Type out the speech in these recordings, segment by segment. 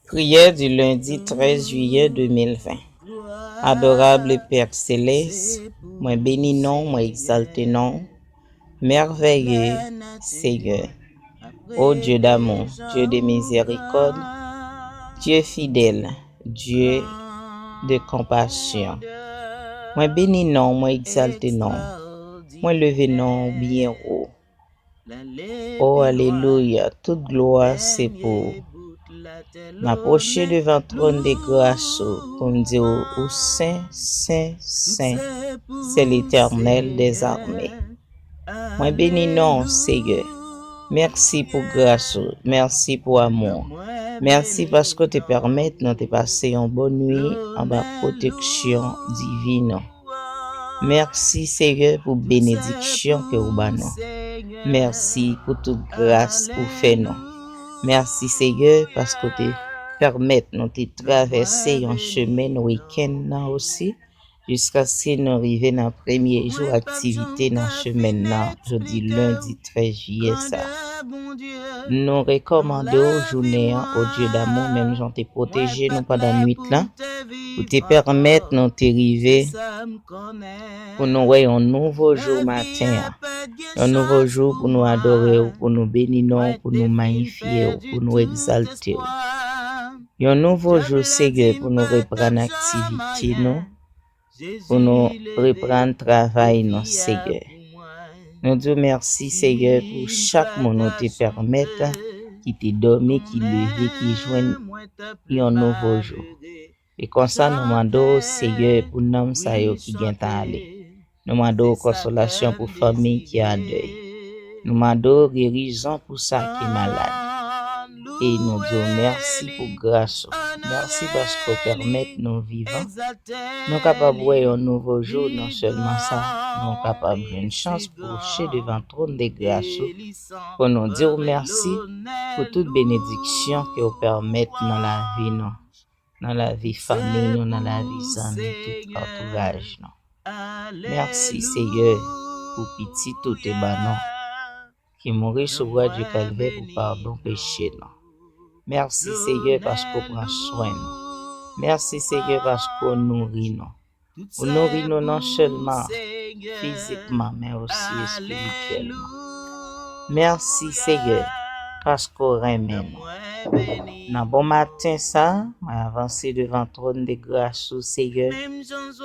Prière du lundi 13 juillet 2020. Adorable Père Céleste, moi bénis non, moi exalté non, merveilleux Seigneur, ô Dieu d'amour, Dieu de miséricorde, Dieu fidèle, Dieu de compassion. Moi bénis non, moi exalté non, moi levé non bien haut. Oh alléluia, toute gloire c'est pour m'approcher devant le trône des grâces pour me dire ô Saint, Saint, Saint, c'est l'Éternel des armées. Moi bénis non, Seigneur. Merci pour grâce, merci pour amour. Merci parce que tu permets de passer une bonne nuit en bas protection divine. Merci Seigneur pour bénédiction que vous nous. Merci pour toute grâce que vous faites nous. Merci Seigneur parce que tu permets de traverser un chemin week-end aussi jusqu'à ce que nous arrivions dans le premier jour d'activité dans le chemin jeudi lundi 13 juillet ça. Nous recommandons journée au Dieu d'amour, même j'en t'ai protégé nous pendant la nuit là, pour te permettre de t'arriver pour nous voir un nouveau jour matin, un nouveau jour pour nous adorer, pour nous bénir, pour nous magnifier, pour nous exalter. Un nouveau jour, Seigneur, pour nous reprendre l'activité, pour nous reprendre le travail, Seigneur. Nous disons merci, Seigneur, pour chaque moment qui te permet, qui te dormi, qui levé, qui joigne un nouveau jour. Et comme ça, nous demandons, Seigneur, pour nous qui viennent à aller. Nous demandons consolation pour la famille qui a deuil. Nous demandons guérison pour ça qui est malade. Et nous disons merci pour grâce. Merci parce que vous permettez nous vivants. Nous sommes capables de voir un nouveau jour, non seulement ça, nous sommes capables d'une chance pour marcher devant le trône de grâce. Pour nous dire merci pour toute bénédiction que vous permettez dans la vie, dans la vie famille, dans la vie amis, tout entourage. Merci Seigneur pour petit tout et banon qui mourit sur bois du calvaire pour pardon péché. Merci Seigneur parce qu'on prend soin. Merci Seigneur parce qu'on nourrit nous. On nourrit nous non seulement physiquement mais aussi spirituellement. Merci Seigneur parce qu'on remet nous. Dans bon matin ça, avancer devant le trône de grâce au Seigneur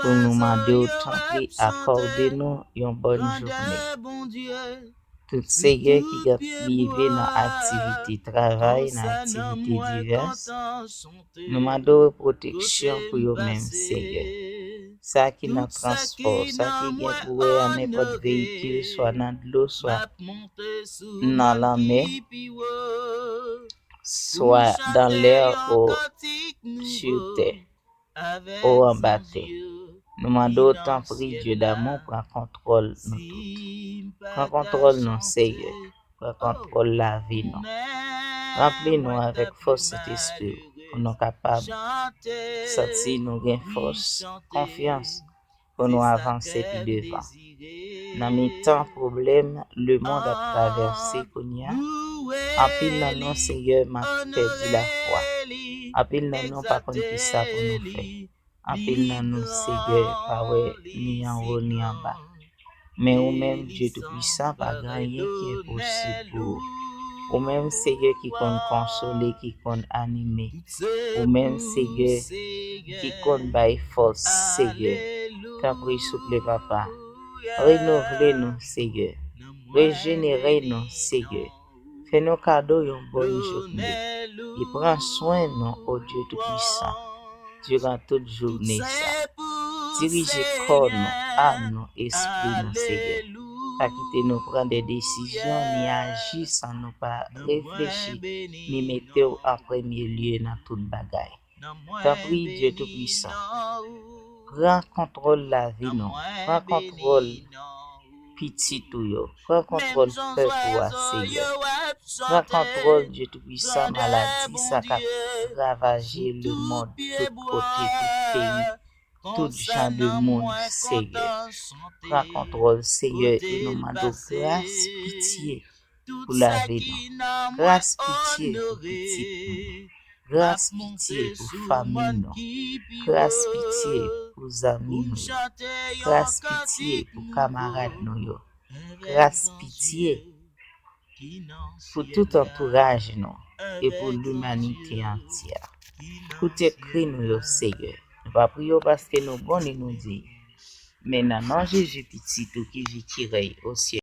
pour nous demander autant prix, accordez-nous une bonne journée. Tout Seigneur qui a livré dans l'activité travail, dans l'activité diverses, nous demandons protection pour eux-mêmes, Seigneur. Ça qui nous transporte, ça qui vient pour à n'importe véhicule, soit dans l'eau, soit dans la mer, soit dans l'air ou sur terre, ou en bateau. Nous demandons autant prix Dieu d'amour pour contrôle nous tous. Prends contrôle nous, Seigneur. Prends contrôle la vie nous. Remplis-nous avec force cet esprit pour nous capables de sortir nous gain force, confiance pour nous avancer plus devant. Dans mes temps problèmes, le monde a traversé Kounia. En pile dans nous, Seigneur, m'a perdu la foi. En pile dans nous, pas contre qui ça pour nous faire. En pile dans nous, Seigneur, pas ouais, ni en haut ni en bas. Mais ou même Dieu Tout-Puissant, pas rien qui est possible pour vous. Ou même Seigneur qui compte consoler, qui compte animer. Ou même Seigneur qui compte bailler force, Seigneur. T'as pris souple papa. Renouvelez-nous, Seigneur. Régénérez-nous, Seigneur. Fais-nous cadeau une bonne journée. Et prends soin de nous, ô Dieu Tout-Puissant, durant toute journée. Ça. Dirigez corps, âme, esprit, nous, Seigneur. Pas quitter nous prendre des décisions, ni agir sans nous pas réfléchir, ni mettre en premier lieu dans toute bagaille. T'as pris Dieu Tout-Puissant. Prends contrôle de la vie, non. Prends contrôle petit tout yo. Prends contrôle peuple Seigneur. Prends contrôle Dieu Tout-Puissant, maladie, ça qui a ravagé le monde, tout côté, tout pays, tout genre de monde, Seigneur. Prends contrôle, Seigneur, et nous demandons grâce, pitié pour la vie. Grâce, pitié pour petit. Grâce pitié pour famille nous. Grâce pitié pour amis nous. Grâce pitié pour camarades nous yo. Grâce pitié pour tout entourage nous et pour l'humanité entière. Pour écrit nous yo Seigneur. Nous pas prier parce que nous bon et nous dit. Mais non, Jésus petit tout qui vit qui règne au ciel.